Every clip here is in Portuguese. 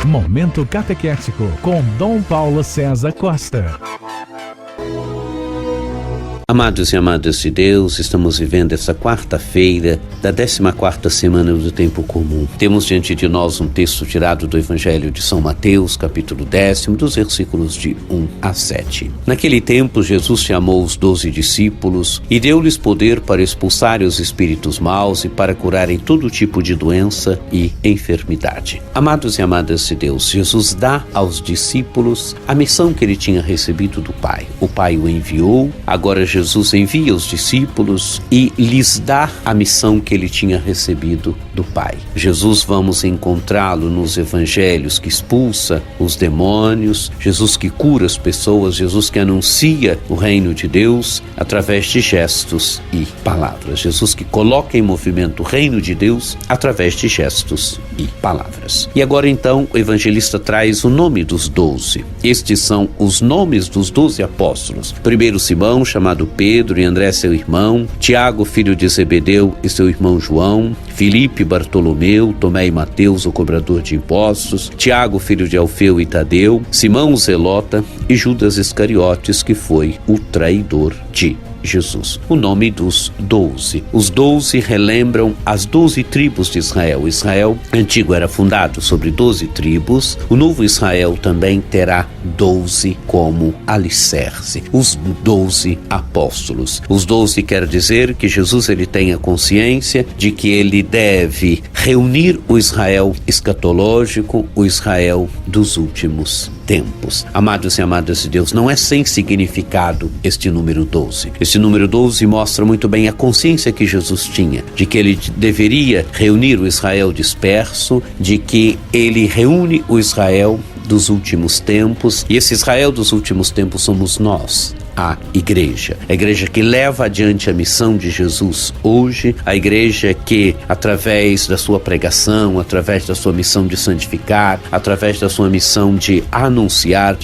Momento Catequético com Dom Paulo César Costa. Amados e amadas de Deus, estamos vivendo essa quarta-feira da 14ª semana do Tempo Comum. Temos diante de nós um texto tirado do Evangelho de São Mateus, capítulo 10, dos versículos de 1 a 7. Naquele tempo, Jesus chamou os 12 discípulos e deu-lhes poder para expulsar os espíritos maus e para curarem todo tipo de doença e enfermidade. Amados e amadas de Deus, Jesus dá aos discípulos a missão que ele tinha recebido do Pai. O Pai o enviou, agora Jesus envia os discípulos e lhes dá a missão que ele tinha recebido do Pai. Jesus, vamos encontrá-lo nos evangelhos, que expulsa os demônios, Jesus que cura as pessoas, Jesus que anuncia o reino de Deus através de gestos e palavras. Jesus que coloca em movimento o reino de Deus através de gestos e palavras. E agora então o evangelista traz o nome dos 12. Estes são os nomes dos 12 apóstolos. Primeiro Simão, chamado Pedro, e André seu irmão, Tiago, filho de Zebedeu, e seu irmão João, Filipe, Bartolomeu, Tomé e Mateus, o cobrador de impostos, Tiago, filho de Alfeu e Tadeu, Simão o Zelota e Judas Iscariotes, que foi o traidor de Jesus. O nome dos 12. Os 12 relembram as 12 tribos de Israel. Israel antigo era fundado sobre 12 tribos. O novo Israel também terá 12 como alicerce. Os 12 apóstolos. Os 12 quer dizer que Jesus ele tem a consciência de que ele deve reunir o Israel escatológico, o Israel dos últimos tempos. Amados e amadas de Deus, não é sem significado este número 12. Este número 12 mostra muito bem a consciência que Jesus tinha, de que ele deveria reunir o Israel disperso, de que ele reúne o Israel dos últimos tempos, e esse Israel dos últimos tempos somos nós, a igreja que leva adiante a missão de Jesus hoje, a igreja que, através da sua pregação, através da sua missão de santificar, através da sua missão de anunciar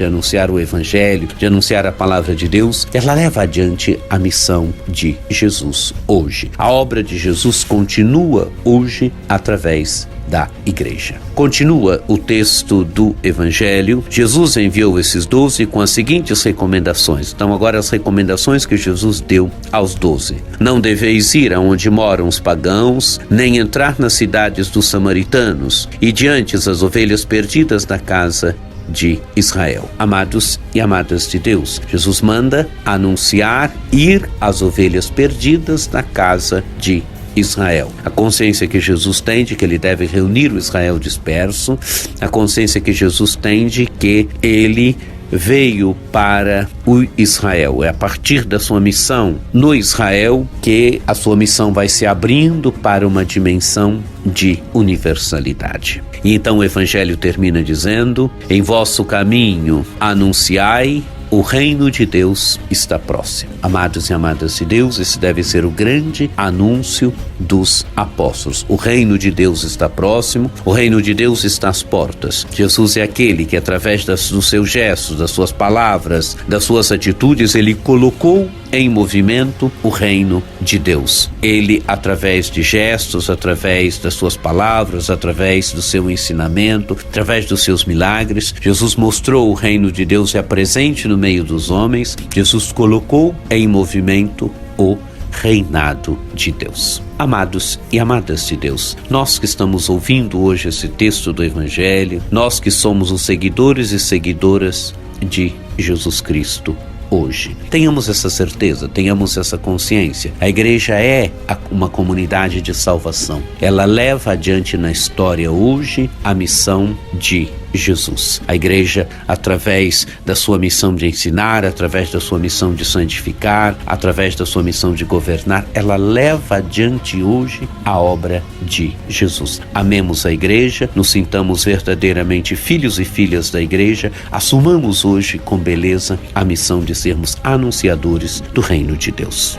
o evangelho, de anunciar a palavra de Deus, ela leva adiante a missão de Jesus hoje. A obra de Jesus continua hoje através da igreja. Continua o texto do Evangelho. Jesus enviou esses 12 com as seguintes recomendações. Então agora as recomendações que Jesus deu aos 12. Não deveis ir aonde moram os pagãos, nem entrar nas cidades dos samaritanos, e diante as ovelhas perdidas da casa de Israel. Amados e amadas de Deus, Jesus manda anunciar, ir às ovelhas perdidas da casa de Israel. A consciência que Jesus tem de que ele deve reunir o Israel disperso, a consciência que Jesus tem de que ele veio para o Israel. É a partir da sua missão no Israel que a sua missão vai se abrindo para uma dimensão de universalidade. E então o Evangelho termina dizendo: em vosso caminho anunciai, o reino de Deus está próximo. Amados e amadas de Deus, esse deve ser o grande anúncio dos apóstolos. O reino de Deus está próximo, o reino de Deus está às portas. Jesus é aquele que, através dos seus gestos, das suas palavras, das suas atitudes, ele colocou em movimento o reino de Deus. Ele, através de gestos, através das suas palavras, através do seu ensinamento, através dos seus milagres, Jesus mostrou o reino de Deus é presente no meio dos homens. Jesus colocou em movimento o reinado de Deus. Amados e amadas de Deus, nós que estamos ouvindo hoje esse texto do Evangelho, nós que somos os seguidores e seguidoras de Jesus Cristo hoje, tenhamos essa certeza, tenhamos essa consciência. A igreja é uma comunidade de salvação. Ela leva adiante na história hoje a missão de Jesus. A igreja, através da sua missão de ensinar, através da sua missão de santificar, através da sua missão de governar, ela leva adiante hoje a obra de Jesus. Amemos a igreja, nos sintamos verdadeiramente filhos e filhas da igreja, assumamos hoje com beleza a missão de sermos anunciadores do reino de Deus.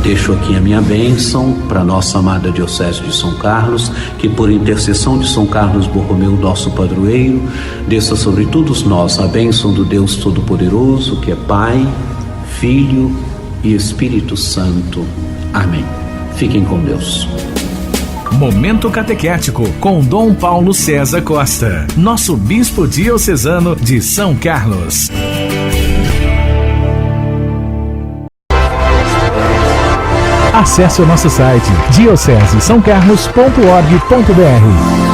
Deixo aqui a minha bênção para nossa amada Diocese de São Carlos, que por intercessão de São Carlos Borromeu, nosso padroeiro, desça sobre todos nós a bênção do Deus Todo-Poderoso, que é Pai, Filho e Espírito Santo. Amém. Fiquem com Deus. Momento Catequético com Dom Paulo César Costa, nosso bispo diocesano de São Carlos. Acesse o nosso site diocesesaocarlos.org.br.